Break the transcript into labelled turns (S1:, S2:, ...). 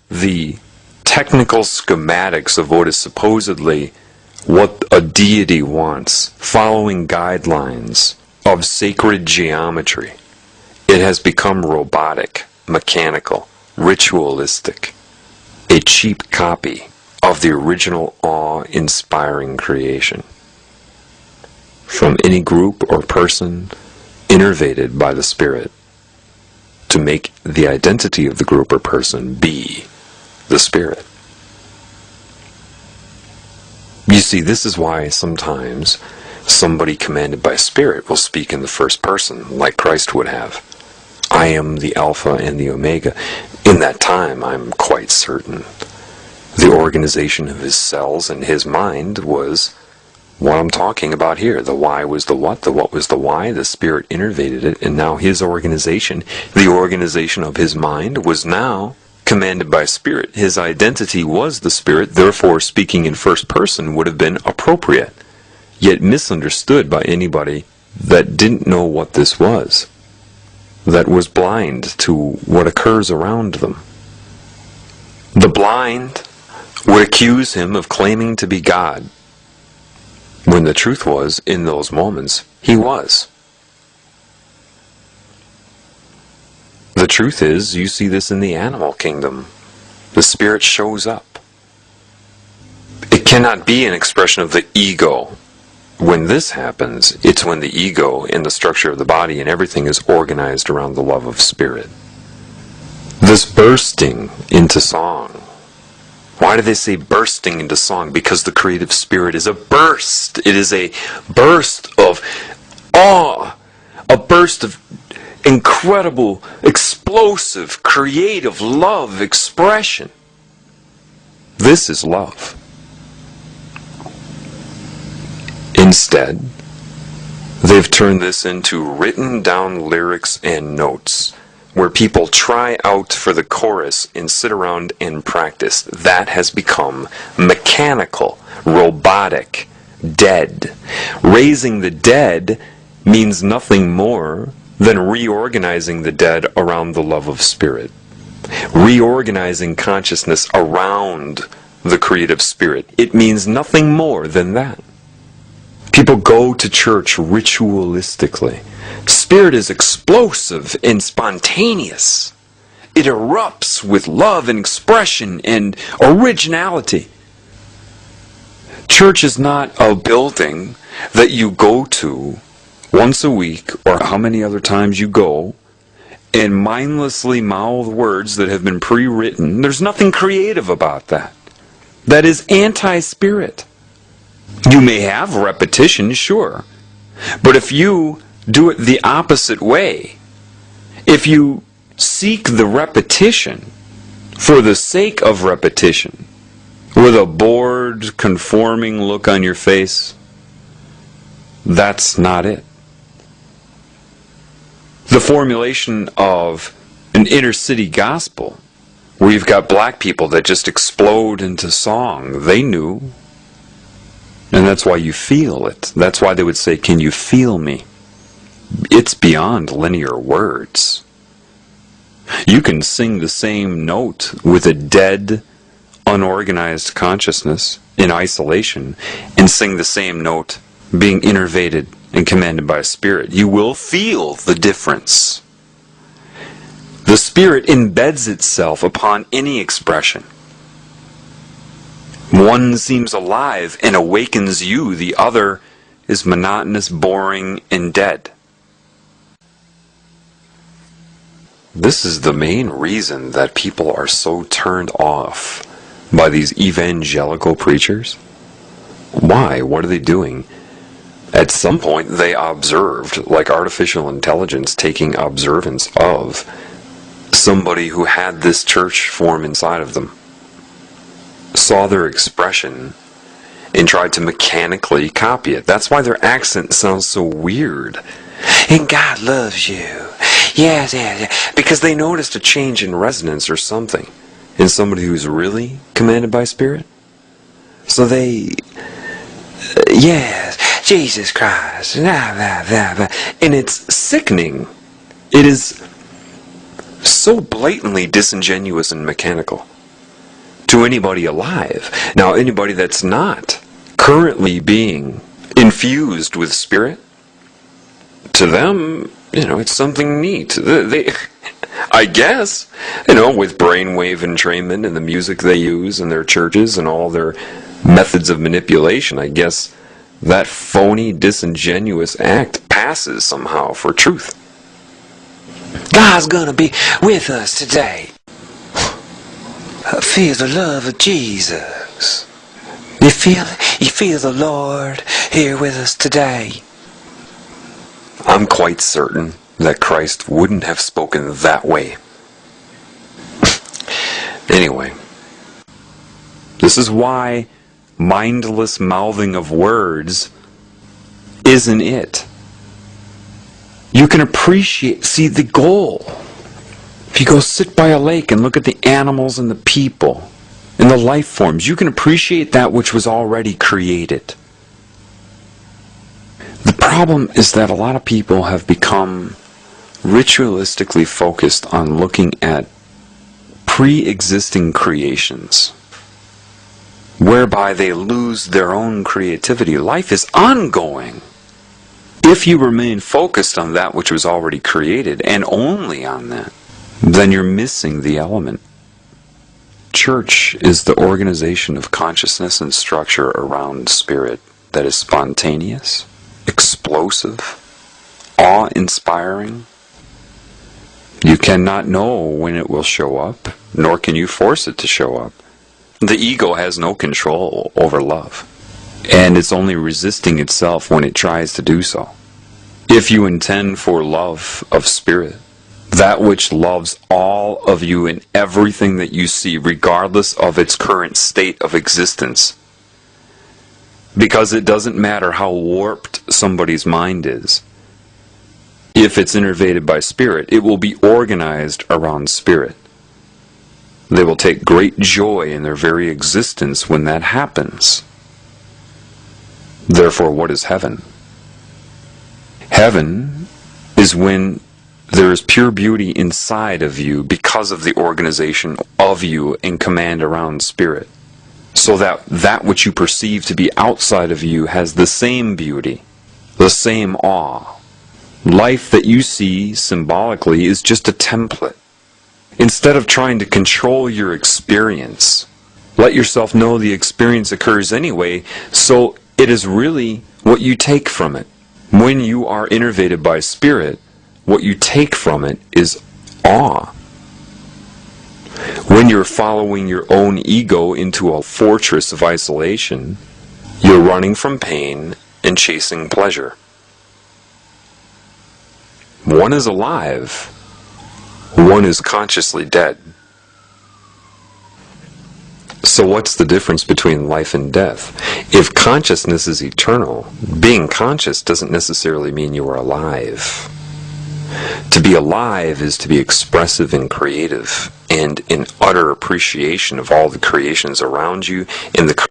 S1: the technical schematics of what is supposedly what a deity wants, following guidelines of sacred geometry. It has become robotic, mechanical, ritualistic, a cheap copy of the original awe-inspiring creation from any group or person innervated by the Spirit to make the identity of the group or person be the Spirit. You see, this is why sometimes somebody commanded by Spirit will speak in the first person, like Christ would have. I am the Alpha and the Omega. In that time, I'm quite certain the organization of his cells and his mind was what I'm talking about here. The why was the what was the why, the Spirit innervated it, and now his organization, the organization of his mind, was now commanded by Spirit. His identity was the Spirit, therefore speaking in first person would have been appropriate, yet misunderstood by anybody that didn't know what this was, that was blind to what occurs around them. The blind would accuse him of claiming to be God, when the truth was, in those moments, he was. The truth is, you see this in the animal kingdom. The Spirit shows up. It cannot be an expression of the ego. When this happens, it's when the ego and the structure of the body and everything is organized around the love of Spirit. This bursting into song. Why do they say bursting into song? Because the creative Spirit is a burst. It is a burst of awe, a burst of incredible, explosive, creative love expression. This is love. Instead, they've turned this into written down lyrics and notes, where people try out for the chorus and sit around and practice. That has become mechanical, robotic, dead. Raising the dead means nothing more than reorganizing the dead around the love of Spirit. Reorganizing consciousness around the creative Spirit. It means nothing more than that. People go to church ritualistically. Spirit is explosive and spontaneous. It erupts with love and expression and originality. Church is not a building that you go to once a week, or how many other times you go, and mindlessly mouth words that have been pre-written. There's nothing creative about that. That is anti-Spirit. You may have repetition, sure, but if you do it the opposite way, if you seek the repetition for the sake of repetition, with a bored, conforming look on your face, that's not it. The formulation of an inner city gospel, where you've got black people that just explode into song, they knew. And that's why you feel it. That's why they would say, "Can you feel me?" It's beyond linear words. You can sing the same note with a dead, unorganized consciousness in isolation and sing the same note being innervated and commanded by a Spirit. You will feel the difference. The Spirit embeds itself upon any expression. One seems alive and awakens you. The other is monotonous, boring, and dead. This is the main reason that people are so turned off by these evangelical preachers. Why? What are they doing? At some point they observed, like artificial intelligence taking observance of somebody who had this church form inside of them, saw their expression and tried to mechanically copy it. That's why their accent sounds so weird. And God loves you. Yes, yes, yes. Because they noticed a change in resonance or something in somebody who's really commanded by Spirit. So they, yes, Jesus Christ. And it's sickening. It is so blatantly disingenuous and mechanical. to anybody alive. Now, anybody that's not currently being infused with spirit, to them, it's something neat. They I guess, with brainwave entrainment and the music they use in their churches and all their methods of manipulation, I guess that phony, disingenuous act passes somehow for truth. God's gonna be with us today. Feel the love of Jesus. You feel the Lord here with us today. I'm quite certain that Christ wouldn't have spoken that way. Anyway, this is why mindless mouthing of words isn't it. You can see the goal. If you go sit by a lake and look at the animals and the people and the life forms, you can appreciate that which was already created. The problem is that a lot of people have become ritualistically focused on looking at pre-existing creations, whereby they lose their own creativity. Life is ongoing. If you remain focused on that which was already created, and only on that, then you're missing the element. Church is the organization of consciousness and structure around spirit that is spontaneous, explosive, awe-inspiring. You cannot know when it will show up, nor can you force it to show up. The ego has no control over love, and it's only resisting itself when it tries to do so. If you intend for love of spirit, that which loves all of you in everything that you see, regardless of its current state of existence, because it doesn't matter how warped somebody's mind is, if it's innervated by spirit, it will be organized around spirit. They will take great joy in their very existence when that happens. Therefore, what is heaven? Heaven is when there is pure beauty inside of you because of the organization of you in command around spirit. So that which you perceive to be outside of you has the same beauty, the same awe. Life that you see symbolically is just a template. Instead of trying to control your experience, let yourself know the experience occurs anyway, so it is really what you take from it. When you are innervated by spirit, what you take from it is awe. When you're following your own ego into a fortress of isolation, you're running from pain and chasing pleasure. One is alive, one is consciously dead. So what's the difference between life and death? If consciousness is eternal, being conscious doesn't necessarily mean you are alive. To be alive is to be expressive and creative, and in utter appreciation of all the creations around you and the